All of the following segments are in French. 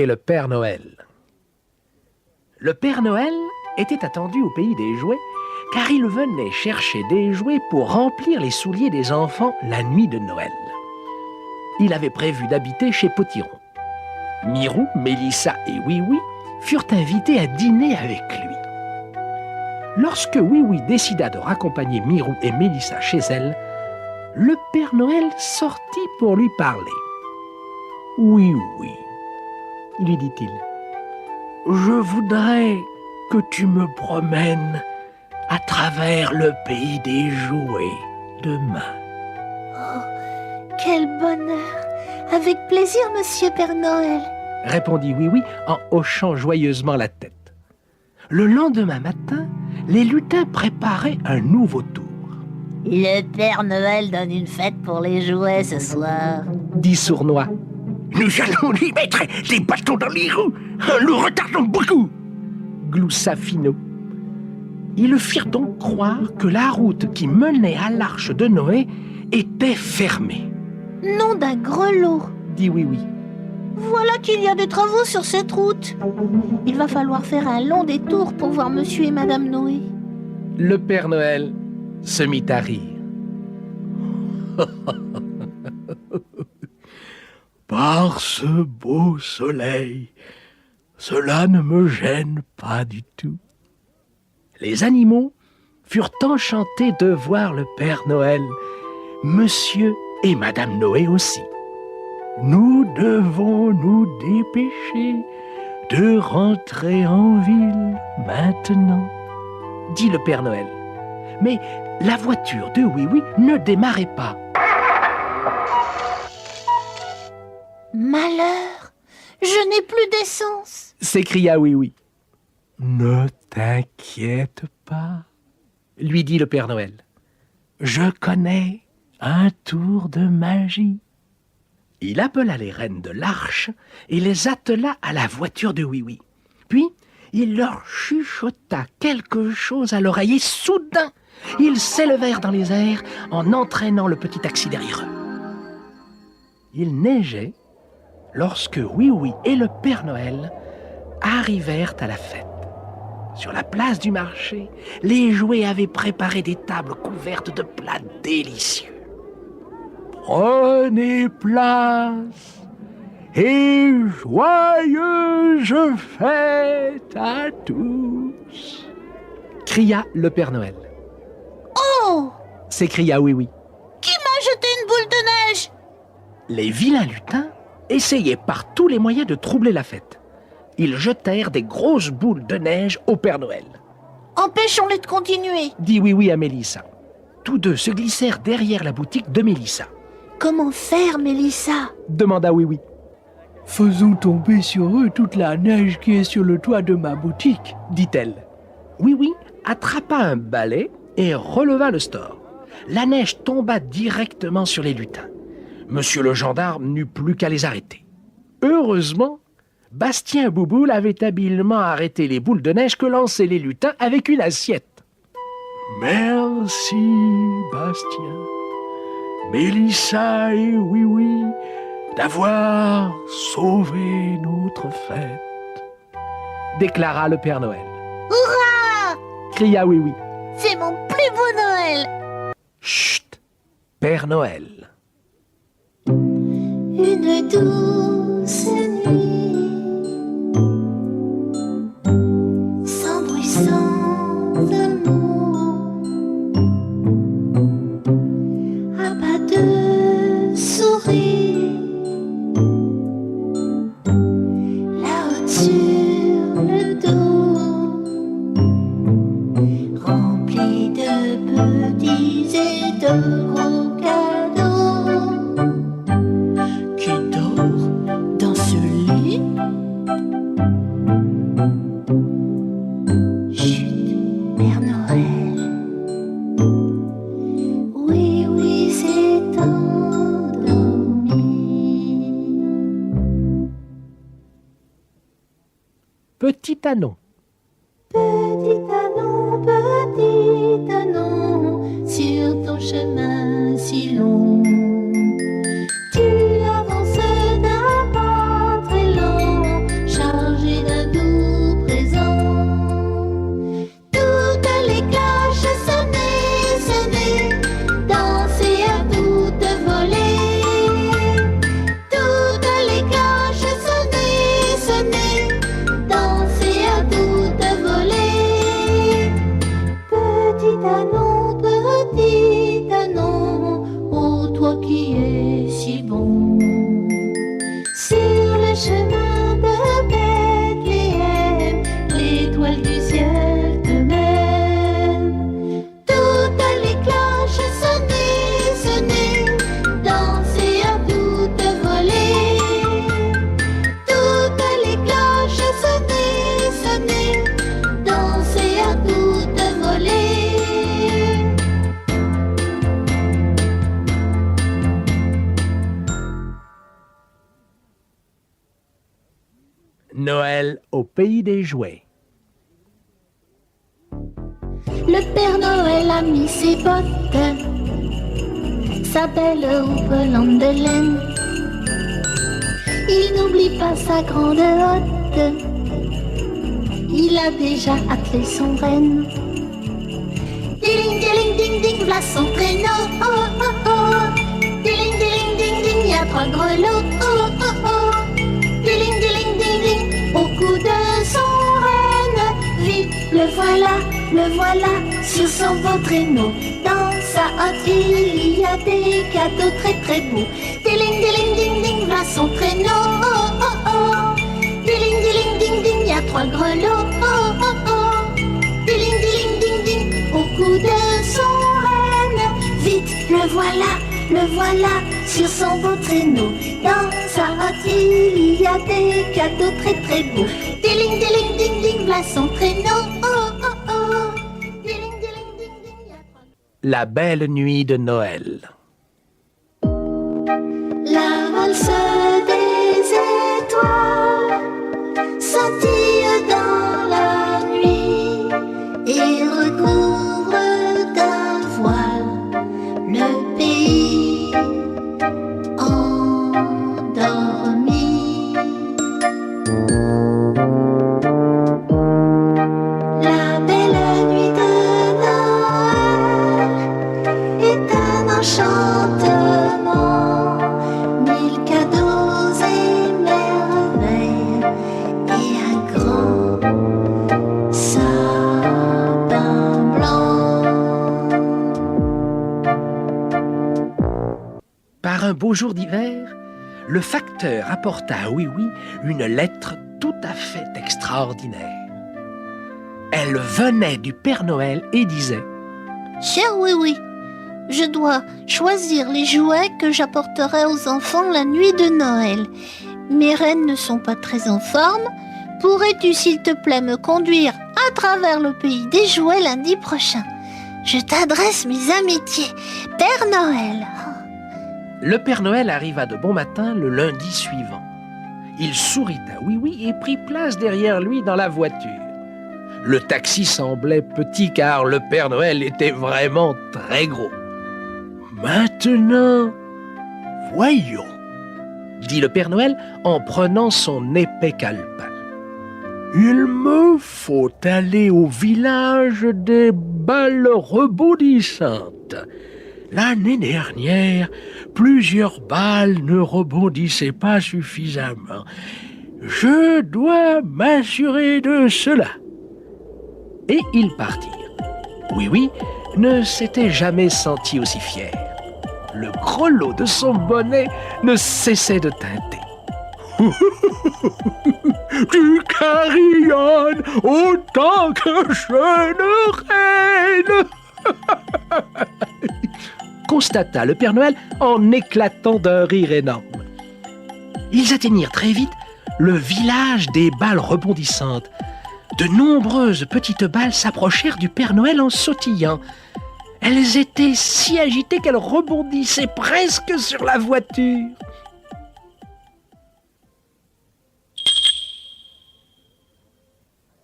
et le Père Noël. Le Père Noël était attendu au pays des jouets car il venait chercher des jouets pour remplir les souliers des enfants la nuit de Noël. Il avait prévu d'habiter chez Potiron. Mirou, Mélissa et Oui-Oui furent invités à dîner avec lui. Lorsque Oui-Oui décida de raccompagner Mirou et Mélissa chez elle, le Père Noël sortit pour lui parler. « Oui-Oui, lui dit-il, je voudrais que tu me promènes à travers le pays des jouets demain. » Oh, quel bonheur! Avec plaisir, monsieur Père Noël, répondit Oui-Oui en hochant joyeusement la tête. Le lendemain matin, les lutins préparaient un nouveau tour. Le Père Noël donne une fête pour les jouets ce soir, dit Sournois. Nous allons lui mettre des bâtons dans les roues. Nous retardons beaucoup, gloussa Finot. Ils firent donc croire que la route qui menait à l'arche de Noé était fermée. Nom d'un grelot, dit Oui-Oui. Voilà qu'il y a des travaux sur cette route. Il va falloir faire un long détour pour voir monsieur et madame Noé. Le Père Noël se mit à rire. Par ce beau soleil, cela ne me gêne pas du tout. Les animaux furent enchantés de voir le Père Noël, monsieur et madame Noé aussi. Nous devons nous dépêcher de rentrer en ville maintenant, dit le Père Noël. Mais la voiture de Oui-Oui ne démarrait pas. Malheur, je n'ai plus d'essence, s'écria Oui-Oui. Ne t'inquiète pas, lui dit le Père Noël. Je connais un tour de magie. Il appela les reines de l'arche et les attela à la voiture de Oui-Oui. Puis, il leur chuchota quelque chose à l'oreille et soudain, ils s'élevèrent dans les airs en entraînant le petit taxi derrière eux. Il neigeait lorsque Oui-Oui et le Père Noël arrivèrent à la fête. Sur la place du marché, les jouets avaient préparé des tables couvertes de plats délicieux. Prenez place et joyeuse fête à tous, cria le Père Noël. Oh, s'écria Oui-Oui. Qui m'a jeté une boule de neige? Les vilains lutins essayaient par tous les moyens de troubler la fête. Ils jetèrent des grosses boules de neige au Père Noël. Empêchons-les de continuer, dit Oui-Oui à Mélissa. Tous deux se glissèrent derrière la boutique de Mélissa. Comment faire, Mélissa? demanda Oui-Oui. Faisons tomber sur eux toute la neige qui est sur le toit de ma boutique, dit-elle. Oui-Oui attrapa un balai et releva le store. La neige tomba directement sur les lutins. Monsieur le gendarme n'eut plus qu'à les arrêter. Heureusement, Bastien Bouboule avait habilement arrêté les boules de neige que lançaient les lutins avec une assiette. Merci, Bastien, Mélissa et Oui-Oui, d'avoir sauvé notre fête, déclara le Père Noël. Hurrah! Cria Oui-Oui. C'est mon plus beau Noël! Chut, Père Noël. Une douce nuit, sans bruit, sans amour, à pas de souris, là-haut sur le dos, rempli de petits et de gros cadeaux. Qui dort dans ce lit? Chut, Père Noël. Oui, oui, c'est endormi. Petit anon. Petit anon, sur ton chemin si long, tu avances d'un pas très lent, petit anon, ô toi qui es si bon. Sur le chemin de Bethléem, l'étoile du ciel te mène. Toutes les cloches sonnaient, sonnaient, danser à toute volée. Toutes les cloches sonnaient, sonnaient, danser à toute volée. Noël au pays des jouets. Le Père Noël a mis ses bottes, sa belle houppelande de laine. Il n'oublie pas sa grande hotte, il a déjà attelé son renne. Diling, diling, ding, ding, v'là son traîneau, oh, oh, oh. Diling, diling, ding, ding, y a 3 grelots, oh, oh, oh. Diling, diling, ding, ding, au cou de son renne. Vite, le voilà, sur son beau traîneau. Dans sa hotte, il y a des cadeaux très très beaux. Diling, diling, ding, ding, v'là son traîneau, oh, oh, oh. Diling, diling, ding, ding, y a 3 grelots, oh, oh, oh. Diling, diling, ding, ding, au cou de son renne. Vite, le voilà, sur son beau traîneau. Dans sa hotte, il y a des cadeaux très très beaux. Diling, diling, ding, ding, v'là son traîneau, oh, oh, oh. Diling, diling, ding, ding, y a 3... La belle nuit de Noël. La valse des étoiles scintille dans la nuit et recouvre d'un voile le pays endormi. La belle nuit de Noël est un enchantement. Mille cadeaux et merveilles et un grand sapin blanc. Par un beau jour d'hiver, le facteur apporta à Oui-Oui une lettre tout à fait extraordinaire. Elle venait du Père Noël et disait « Cher Oui-Oui, je dois choisir les jouets que j'apporterai aux enfants la nuit de Noël. Mes reines ne sont pas très en forme. Pourrais-tu, s'il te plaît, me conduire à travers le pays des jouets lundi prochain? Je t'adresse mes amitiés, Père Noël. » Le Père Noël arriva de bon matin le lundi suivant. Il sourit à Oui-Oui et prit place derrière lui dans la voiture. Le taxi semblait petit car le Père Noël était vraiment très gros. « Maintenant, voyons, » dit le Père Noël en prenant son épais calepin. « Il me faut aller au village des balles rebondissantes. L'année dernière, plusieurs balles ne rebondissaient pas suffisamment. Je dois m'assurer de cela. » Et ils partirent. Oui-Oui ne s'était jamais senti aussi fier. Le grelot de son bonnet ne cessait de tinter. « Tu carillonnes autant que jeune reine !» constata le Père Noël en éclatant d'un rire énorme. Ils atteignirent très vite le village des balles rebondissantes. De nombreuses petites balles s'approchèrent du Père Noël en sautillant. Elles étaient si agitées qu'elles rebondissaient presque sur la voiture.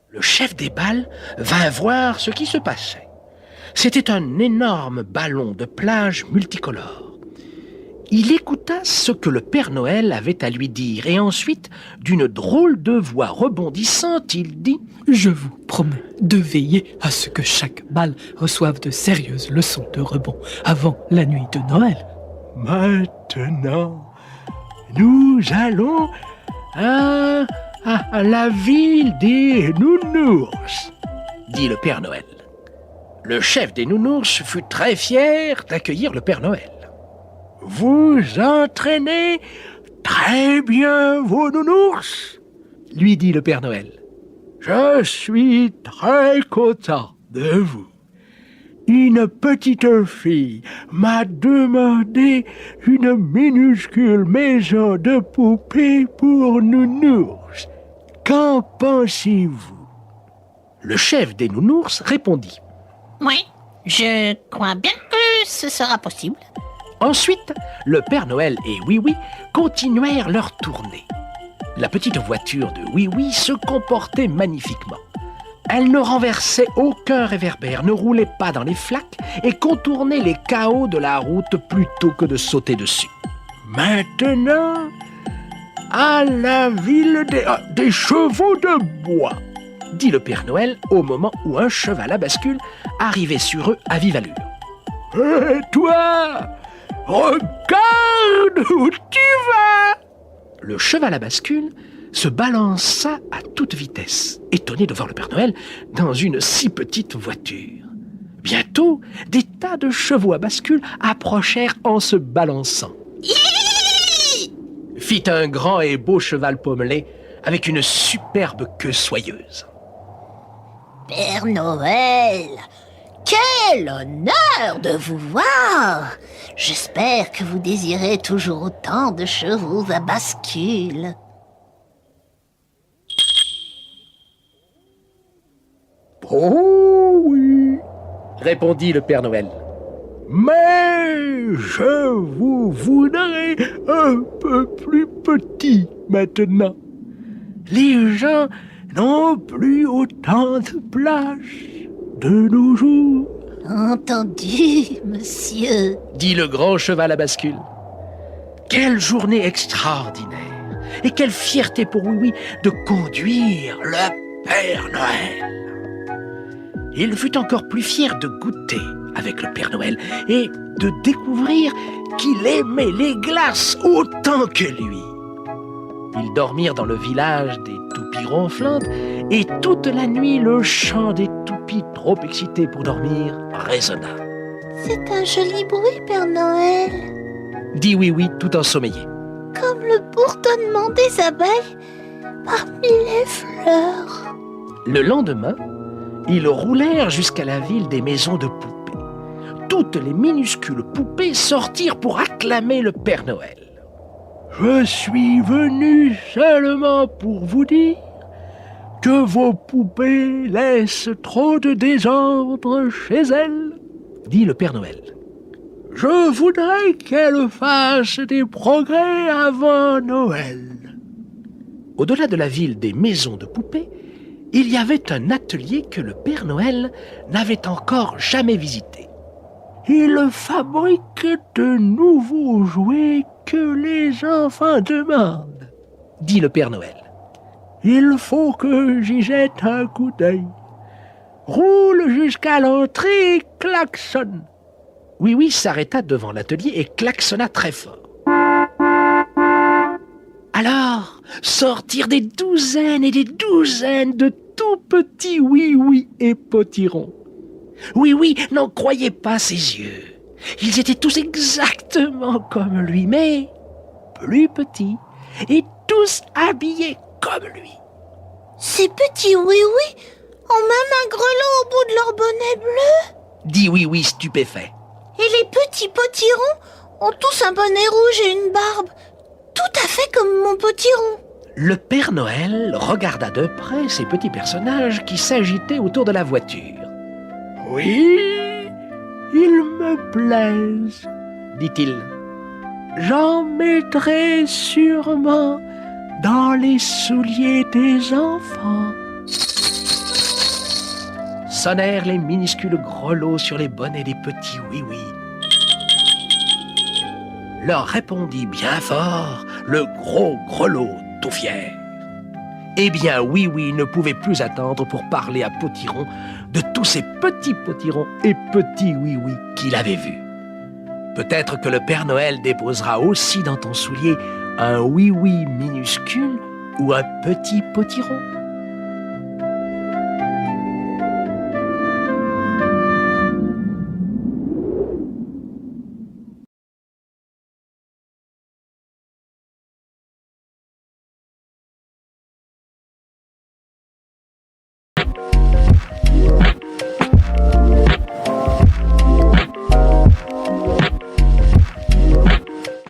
Le chef des balles vint voir ce qui se passait. C'était un énorme ballon de plage multicolore. Il écouta ce que le Père Noël avait à lui dire et ensuite, d'une drôle de voix rebondissante, il dit « Je vous promets de veiller à ce que chaque balle reçoive de sérieuses leçons de rebond avant la nuit de Noël. » Maintenant, nous allons à la ville des nounours, dit le Père Noël. Le chef des nounours fut très fier d'accueillir le Père Noël. « Vous entraînez très bien vos nounours ?» lui dit le Père Noël. « Je suis très content de vous. Une petite fille m'a demandé une minuscule maison de poupée pour nounours. Qu'en pensez-vous ?» Le chef des nounours répondit. Oui, je crois bien que ce sera possible. Ensuite, le Père Noël et Oui-Oui continuèrent leur tournée. La petite voiture de Oui-Oui se comportait magnifiquement. Elle ne renversait aucun réverbère, ne roulait pas dans les flaques et contournait les chaos de la route plutôt que de sauter dessus. Maintenant, à la ville des chevaux de bois, dit le Père Noël au moment où un cheval à bascule arrivait sur eux à vive allure. « Et toi, regarde où tu vas !» Le cheval à bascule se balança à toute vitesse, étonné de voir le Père Noël dans une si petite voiture. Bientôt, des tas de chevaux à bascule approchèrent en se balançant. Fit un grand et beau cheval pommelé avec une superbe queue soyeuse. Père Noël, quel honneur de vous voir! J'espère que vous désirez toujours autant de chevaux à bascule. Oh oui, répondit le Père Noël. Mais je vous voudrais un peu plus petit maintenant. Les gens n'ont plus autant de place de nos jours. Entendu, monsieur, dit le grand cheval à bascule. Quelle journée extraordinaire et quelle fierté pour Oui-Oui de conduire le Père Noël. Il fut encore plus fier de goûter avec le Père Noël et de découvrir qu'il aimait les glaces autant que lui. Ils dormirent dans le village des toupies ronflantes et toute la nuit le chant des toupies trop excités pour dormir résonna. c'est un joli bruit, Père Noël, Dit Oui-Oui tout ensommeillé. comme le bourdonnement des abeilles parmi les fleurs. Le lendemain, ils roulèrent jusqu'à la ville des maisons de poupées. Toutes les minuscules poupées sortirent pour acclamer le Père Noël. « Je suis venu seulement pour vous dire que vos poupées laissent trop de désordre chez elles, » dit le Père Noël. « Je voudrais qu'elles fassent des progrès avant Noël. » Au-delà de la ville des maisons de poupées, il y avait un atelier que le Père Noël n'avait encore jamais visité. Il fabrique de nouveaux jouets que les enfants demandent, dit le Père Noël. Il faut que j'y jette un coup d'œil. Roule jusqu'à l'entrée et klaxonne. Oui-Oui s'arrêta devant l'atelier et klaxonna très fort. Alors sortirent des douzaines et des douzaines de tout petits Oui-Oui et potirons. Oui-Oui n'en croyait pas ses yeux. Ils étaient tous exactement comme lui, mais plus petits et tous habillés comme lui. Ces petits oui-oui ont même un grelot au bout de leur bonnet bleu, Dit Oui-Oui stupéfait. et les petits potirons ont tous un bonnet rouge et une barbe, tout à fait comme mon potiron. Le Père Noël regarda de près ces petits personnages qui s'agitaient autour de la voiture. « Oui, ils me plaisent, dit-il. J'en mettrai sûrement dans les souliers des enfants. » Sonnèrent les minuscules grelots sur les bonnets des petits oui-oui. Leur répondit bien fort le gros grelot tout fier. Eh bien, Oui-Oui ne pouvait plus attendre pour parler à Potiron de tous ces petits potirons et petits oui-oui qu'il avait vus. Peut-être que le Père Noël déposera aussi dans ton soulier un oui-oui minuscule ou un petit potiron.